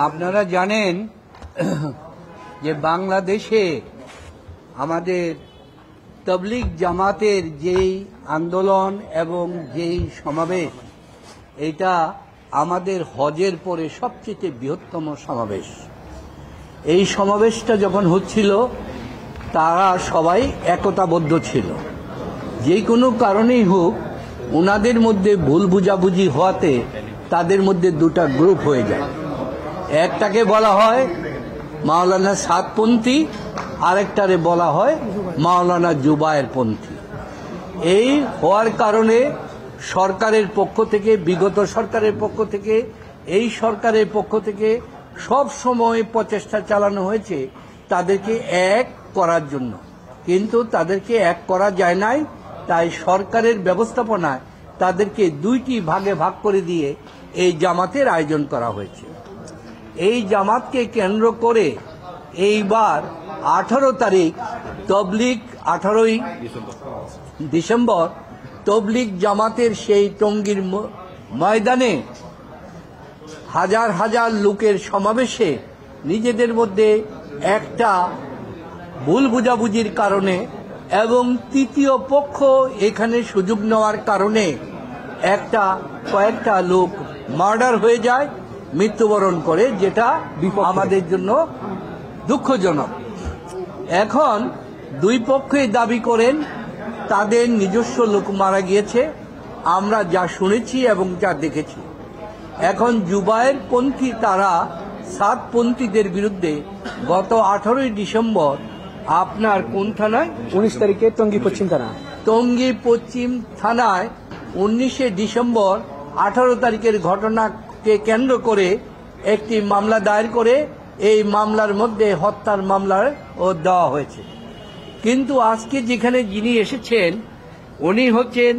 আপনারা জানেন যে বাংলাদেশে আমাদের তবলিগ জামাতের যেই আন্দোলন এবং যেই সমাবেশ, এটা আমাদের হজের পরে সবচেয়ে বৃহত্তম সমাবেশ। এই সমাবেশটা যখন হচ্ছিল তারা সবাই একতাবদ্ধ ছিল। যে কোনো কারণেই হোক ওনাদের মধ্যে ভুল বুঝাবুঝি হওয়াতে তাদের মধ্যে দুটা গ্রুপ হয়ে যায়। একটাকে বলা হয় মাওলানা সাতপন্থী, আরেকটারে বলা হয় মাওলানা জুবায়ের পন্থী। এই হওয়ার কারণে সরকারের পক্ষ থেকে, বিগত সরকারের পক্ষ থেকে, এই সরকারের পক্ষ থেকে সব সময় প্রচেষ্টা চালানো হয়েছে তাদেরকে এক করার জন্য, কিন্তু তাদেরকে এক করা যায় নাই। তাই সরকারের ব্যবস্থাপনায় তাদেরকে দুইটি ভাগে ভাগ করে দিয়ে এই জামাতের আয়োজন করা হয়েছে। এই জামাতকে কেন্দ্র করে এইবার 18 তারিখ তবলিগ, 18ই ডিসেম্বর তবলিগ জামাতের সেই টঙ্গীর ময়দানে হাজার হাজার লোকের সমাবেশে নিজেদের মধ্যে একটা ভুল বুঝাবুঝির কারণে এবং তৃতীয় পক্ষ এখানে সুযোগ নেওয়ার কারণে কয়েকটা লোক মার্ডার হয়ে যায়, মৃত্যুবরণ করে, যেটা আমাদের জন্য দুঃখজনক। এখন দুই পক্ষই দাবি করেন তাদের নিজস্ব লোক মারা গিয়েছে, আমরা যা শুনেছি এবং যা দেখেছি। এখন জুবায়ের পন্থী তারা সাতপন্থীদের বিরুদ্ধে গত 18ই ডিসেম্বর আপনার কোন থানায়, 19 তারিখে টঙ্গী পশ্চিম থানা, টঙ্গী পশ্চিম থানায় 19শে ডিসেম্বর 18 তারিখের ঘটনাকে কেন্দ্র করে একটি মামলা দায়ের করে এই মামলার মধ্যে হত্যার মামলার দেওয়া হয়েছে। কিন্তু আজকে যেখানে যিনি এসেছেন উনি হচ্ছেন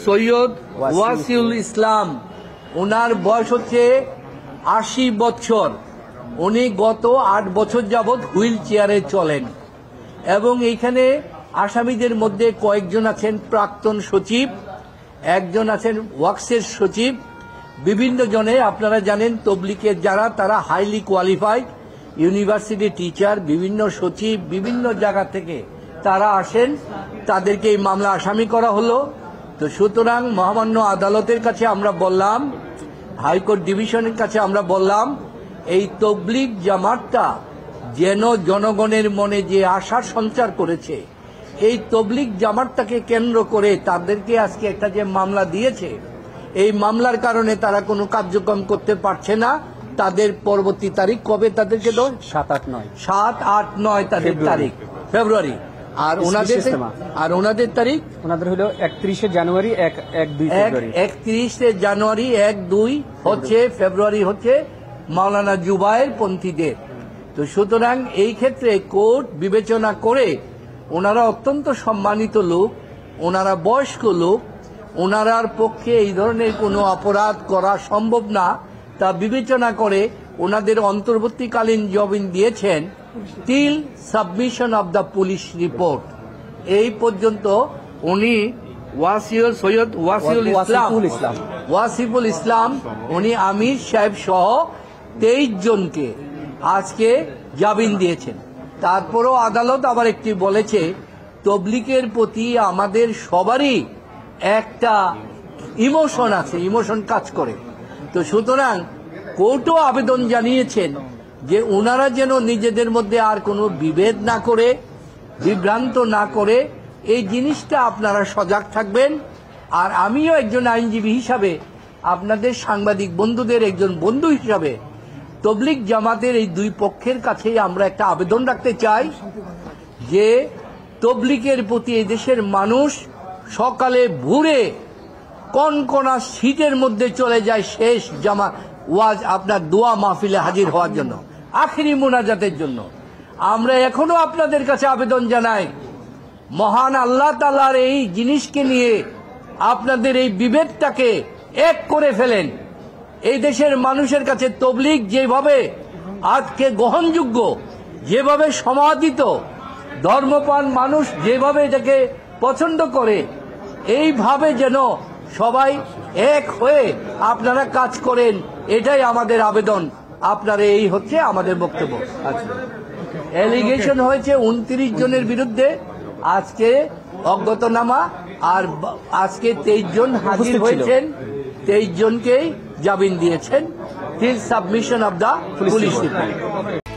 সৈয়দ ওয়াসিউল ইসলাম। ওনার বয়স হচ্ছে 80 বছর। উনি গত 8 বছর যাবৎ হুইল চেয়ারে চলেন এবং এইখানে আসামিদের মধ্যে কয়েকজন আছেন প্রাক্তন সচিব, একজন আছেন ওয়াক্সের সচিব, বিভিন্ন জনে। আপনারা জানেন তবলিগের যারা তারা হাইলি কোয়ালিফাইড, ইউনিভার্সিটি টিচার, বিভিন্ন সচিব, বিভিন্ন জায়গা থেকে তারা আসেন, তাদেরকে এই মামলা আসামি করা হলো। তো সুতরাং মহামান্য আদালতের কাছে আমরা বললাম, হাইকোর্ট ডিভিশনের কাছে আমরা বললাম, এই তবলিগ জামাতটা যেন জনগণের মনে যে আশা সঞ্চার করেছে, এই তবলিগ জামাতটাকে কেন্দ্র করে তাদেরকে আজকে একটা যে মামলা দিয়েছে, এই মামলার কারণে তারা কোনো কার্যক্রম করতে পারছে না। তাদের পরবর্তী তারিখ কবে তাদেরকে দেয়? 7, 8, 9 7, 8, 9 তাদের তারিখ ফেব্রুয়ারি। আর ওনাদের তারিখ ওনাদের হলো 31শে জানুয়ারি, 1-2 ফেব্রুয়ারি। 31শে জানুয়ারি, 1-2 হচ্ছে ফেব্রুয়ারি হচ্ছে মাওলানা জুবায়ের পন্থীদের। তো সুতরাং এই ক্ষেত্রে কোর্ট বিবেচনা করে, ওনারা অত্যন্ত সম্মানিত লোক, ওনারা বয়স্ক লোক, ওনারার পক্ষে এই ধরনের কোনো অপরাধ করা সম্ভব না, তা বিবেচনা করে ওনাদের অন্তর্বর্তীকালীন জামিন দিয়েছেন till submission of the police report. এই পর্যন্ত উনি সৈয়দ ওয়াসিফুল ইসলাম উনি আমির সাহেব সহ 23 জনকে আজকে জামিন দিয়েছেন। তারপরও আদালত আবার একটি বলেছে, তবলিগের প্রতি আমাদের সবারই একটা ইমোশন আছে, ইমোশন কাজ করে। তো সুতরাং কোর্টও আবেদন জানিয়েছেন যে ওনারা যেন নিজেদের মধ্যে আর কোনো বিভেদ না করে, বিভ্রান্ত না করে, এই জিনিসটা আপনারা সজাগ থাকবেন। আর আমিও একজন আইনজীবী হিসাবে, আপনাদের সাংবাদিক বন্ধুদের একজন বন্ধু হিসাবে, তবলিগ জামাতের এই দুই পক্ষের কাছেই আমরা একটা আবেদন রাখতে চাই যে তবলিগের প্রতি এই দেশের মানুষ সকালে ভোরে কনকনা শীতের মধ্যে চলে যায় শেষ জামাত ওয়াজ আপনার দোয়া মাহফিলে হাজির হওয়ার জন্য, আখিরি মুনাজাতের জন্য। আমরা এখনো আপনাদের কাছে আবেদন জানাই, মহান আল্লাহ তাআলার এই জিনিসকে নিয়ে আপনাদের এই বিভেদটাকে এক করে ফেলেন। এই দেশের মানুষের কাছে তবলিগ যেভাবে আজকে গ্রহণযোগ্য, যেভাবে সমাদিত, ধর্মপ্রাণ মানুষ যেভাবে এটাকে পছন্দ করে, এইভাবে যেন সবাই এক হয়ে আপনারা কাজ করেন, এটাই আমাদের আবেদন। আপনারা এই হচ্ছে আমাদের বক্তব্য। আচ্ছা, অ্যালিগেশন হয়েছে 29 জনের বিরুদ্ধে, আজকে অজ্ঞাতনামা, আর আজকে 23 জন হাজির উপস্থিত ছিল। হয়েছেন, 23 জনকেই জামিন দিয়েছেন till submission of the police report.